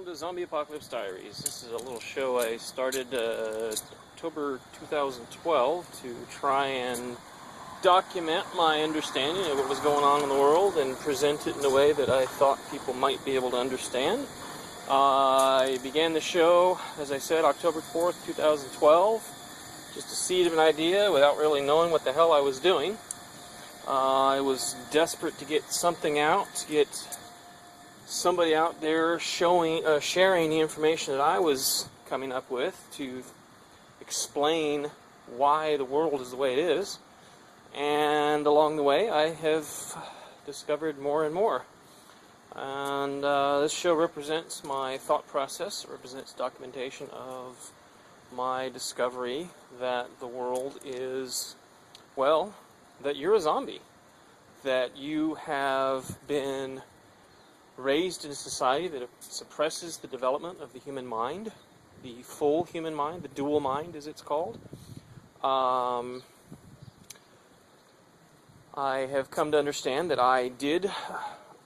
to Zombie Apocalypse Diaries. This is a little show I started October 2012 to try and document my understanding of what was going on in the world and present it in a way that I thought people might be able to understand. I began the show, as I said, October 4th, 2012, just a seed of an idea without really knowing what the hell I was doing. I was desperate to get something out, to get somebody out there sharing the information that I was coming up with to explain why the world is the way it is. And along the way, I have discovered more and more. And this show represents my thought process, represents documentation of my discovery that the world is, well, that you're a zombie, that you have been raised in a society that suppresses the development of the human mind, the full human mind, the dual mind as it's called. I have come to understand that I did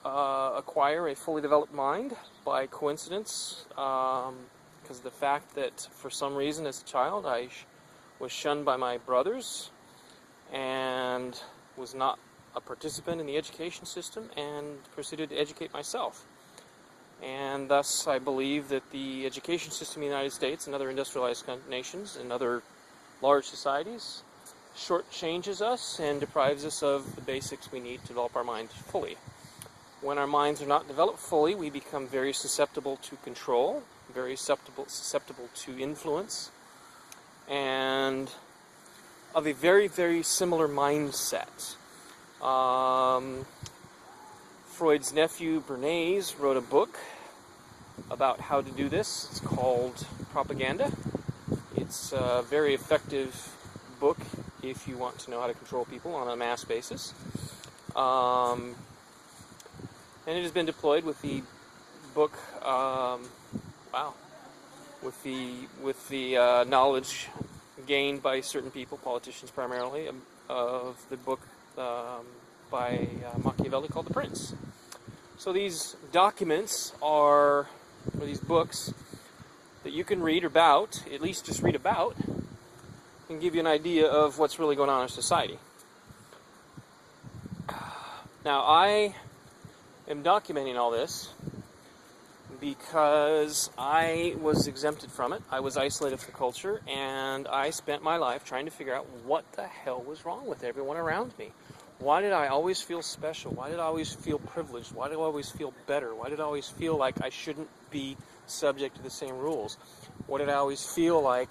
acquire a fully developed mind by coincidence, because of the fact that for some reason as a child I was shunned by my brothers and was not a participant in the education system and proceeded to educate myself. And thus I believe that the education system in the United States and other industrialized nations and other large societies shortchanges us and deprives us of the basics we need to develop our minds fully. When our minds are not developed fully, we become very susceptible to control, very susceptible to influence, and of a very, very similar mindset. Freud's nephew Bernays wrote a book about how to do this. It's called Propaganda. It's a very effective book if you want to know how to control people on a mass basis. And it has been deployed with the book, with the knowledge gained by certain people, politicians primarily, of the book by Machiavelli called The Prince. So these documents are, or these books, that you can read about, at least just read about, and give you an idea of what's really going on in society. Now, I am documenting all this because I was exempted from it. I was isolated from the culture, and I spent my life trying to figure out what the hell was wrong with everyone around me. Why did I always feel special? Why did I always feel privileged? Why did I always feel better? Why did I always feel like I shouldn't be subject to the same rules? Why did I always feel like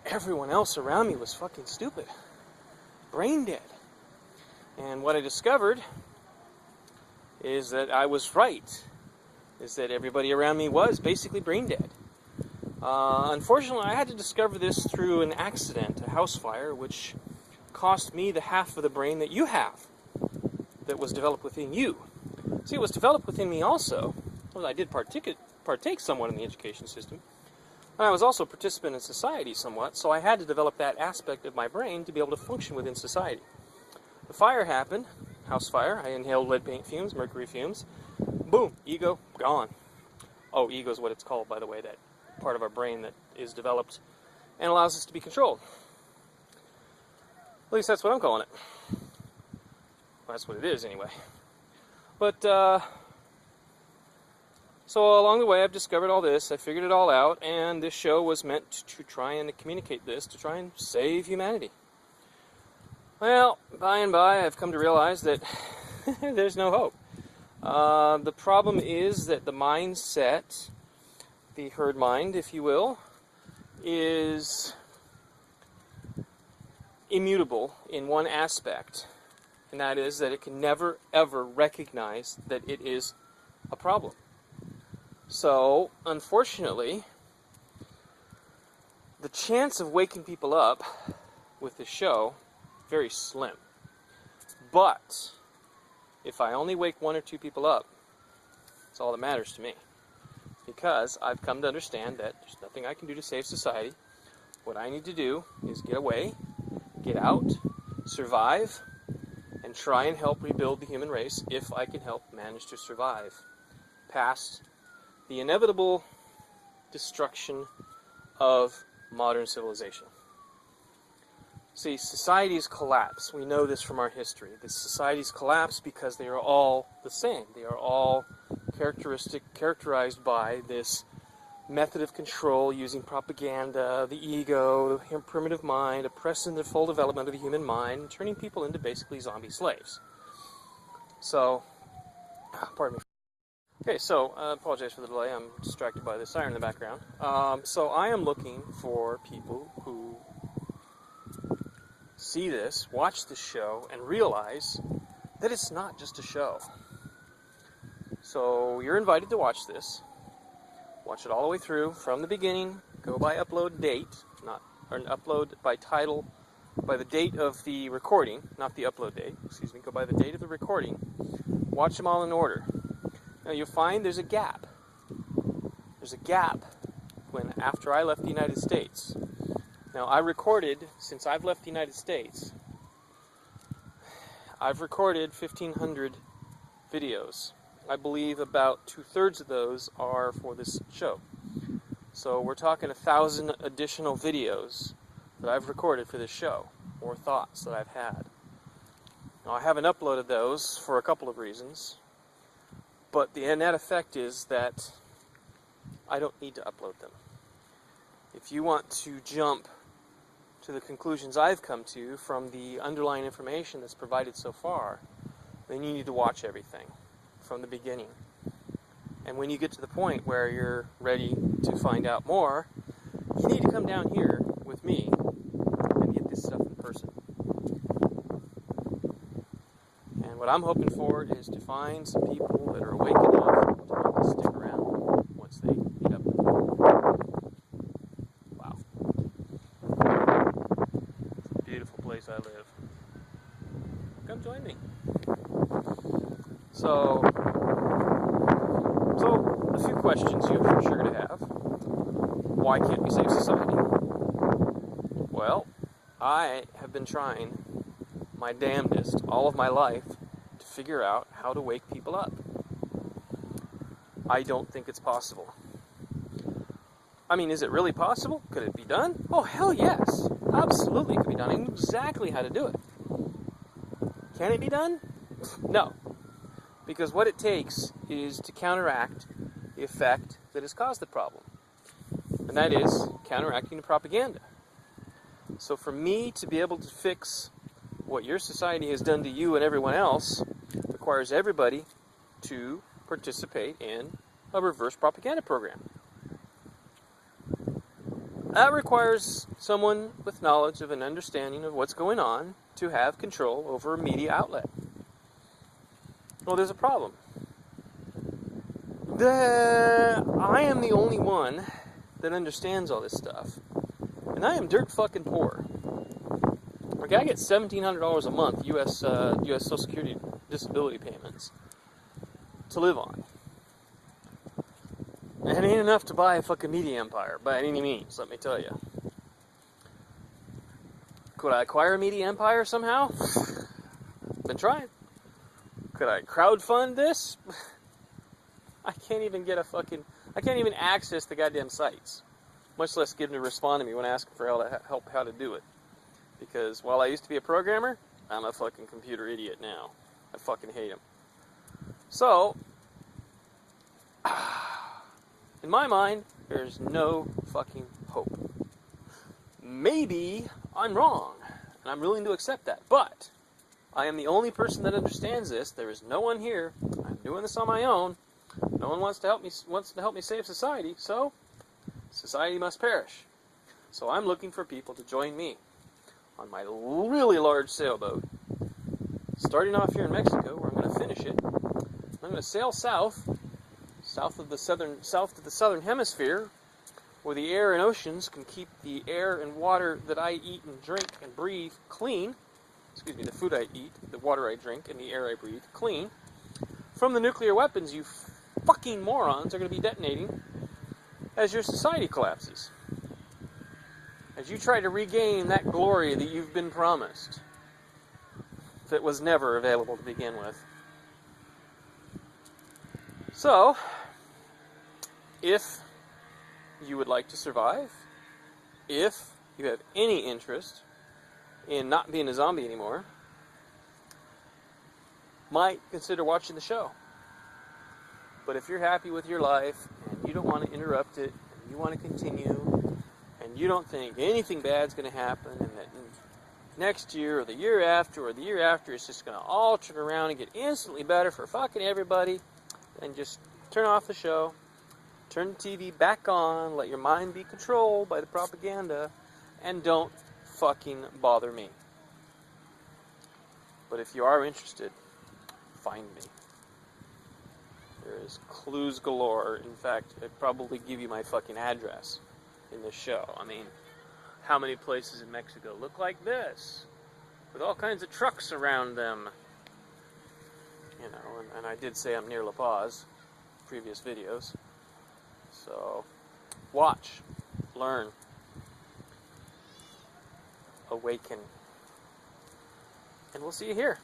everyone else around me was fucking stupid, brain dead? And what I discovered is that I was right, is that everybody around me was basically brain dead. Unfortunately, I had to discover this through an accident, a house fire, which cost me the half of the brain that you have, that was developed within you. See, it was developed within me also. Well, I did partake somewhat in the education system, and I was also a participant in society somewhat, so I had to develop that aspect of my brain to be able to function within society. The fire happened, house fire. I inhaled lead paint fumes, mercury fumes. Boom, ego, gone. Oh, ego is what it's called, by the way, that part of our brain that is developed and allows us to be controlled. At least that's what I'm calling it. Well, that's what it is, anyway. But, so along the way, I've discovered all this. I figured it all out, and this show was meant to try and communicate this, to try and save humanity. Well, by and by, I've come to realize that there's no hope. The problem is that the mindset, the herd mind, if you will, is immutable in one aspect, and that is that it can never, ever recognize that it is a problem. So, unfortunately, the chance of waking people up with this show, very slim. But if I only wake one or two people up, that's all that matters to me. Because I've come to understand that there's nothing I can do to save society. What I need to do is get away, get out, survive, and try and help rebuild the human race if I can help manage to survive past the inevitable destruction of modern civilization. See, societies collapse. We know this from our history. The societies collapse because they are all the same. They are all characterized by this method of control using propaganda, the ego, the primitive mind, oppressing the full development of the human mind, and turning people into basically zombie slaves. So, pardon me. Okay, so, apologize for the delay. I'm distracted by the siren in the background. So I am looking for people who see this, watch this show, and realize that it's not just a show. So you're invited to watch this. Watch it all the way through, from the beginning. Go by upload date, or upload by title, by the date of the recording, not the upload date, excuse me. Go by the date of the recording. Watch them all in order. Now you'll find there's a gap. There's a gap after I left the United States. Now I recorded, since I've left the United States, I've recorded 1,500 videos. I believe about 2/3 of those are for this show. So we're talking 1,000 additional videos that I've recorded for this show, or thoughts that I've had. Now I haven't uploaded those for a couple of reasons, but the net effect is that I don't need to upload them. If you want to jump to the conclusions I've come to from the underlying information that's provided so far, then you need to watch everything from the beginning. And when you get to the point where you're ready to find out more, you need to come down here with me and get this stuff in person. And what I'm hoping for is to find some people that are awake enough to want to stick around once they meet up with me. Wow. It's a beautiful place I live. Come join me. So a few questions you're sure to have. Why can't we save society? Well, I have been trying my damnedest all of my life to figure out how to wake people up. I don't think it's possible. I mean, is it really possible? Could it be done? Oh, hell yes. Absolutely it could be done. I know exactly how to do it. Can it be done? No. Because what it takes is to counteract the effect that has caused the problem. And that is counteracting the propaganda. So for me to be able to fix what your society has done to you and everyone else requires everybody to participate in a reverse propaganda program. That requires someone with knowledge of an understanding of what's going on to have control over a media outlet. Well, there's a problem. I am the only one that understands all this stuff. And I am dirt fucking poor. Okay, I get $1,700 a month U.S. Social Security disability payments to live on. And it ain't enough to buy a fucking media empire by any means, let me tell you. Could I acquire a media empire somehow? Been trying. Could I crowdfund this? I can't even access the goddamn sites. Much less get them to respond to me when I ask for help how to do it. Because while I used to be a programmer, I'm a fucking computer idiot now. I fucking hate them. So, in my mind, there's no fucking hope. Maybe I'm wrong, and I'm willing to accept that. But I am the only person that understands this. There is no one here. I'm doing this on my own. No one wants to help me save society, so society must perish. So I'm looking for people to join me on my really large sailboat, starting off here in Mexico, where I'm going to finish it. I'm going to sail south to the southern hemisphere, where the air and oceans can keep the air and water that I eat and drink and breathe clean. Excuse me, the food I eat, the water I drink, and the air I breathe clean from the nuclear weapons you fucking morons are going to be detonating as your society collapses. As you try to regain that glory that you've been promised, that was never available to begin with. So, if you would like to survive, if you have any interest in not being a zombie anymore, might consider watching the show. But if you're happy with your life and you don't want to interrupt it, and you want to continue, and you don't think anything bad's going to happen, and that next year or the year after it's just going to all turn around and get instantly better for fucking everybody, then just turn off the show, turn the TV back on, let your mind be controlled by the propaganda, and don't fucking bother me. But if you are interested, find me. There is clues galore. In fact, I'd probably give you my fucking address in this show. I mean, how many places in Mexico look like this, with all kinds of trucks around them? You know, and I did say I'm near La Paz, previous videos. So, watch, learn, awaken, and we'll see you here.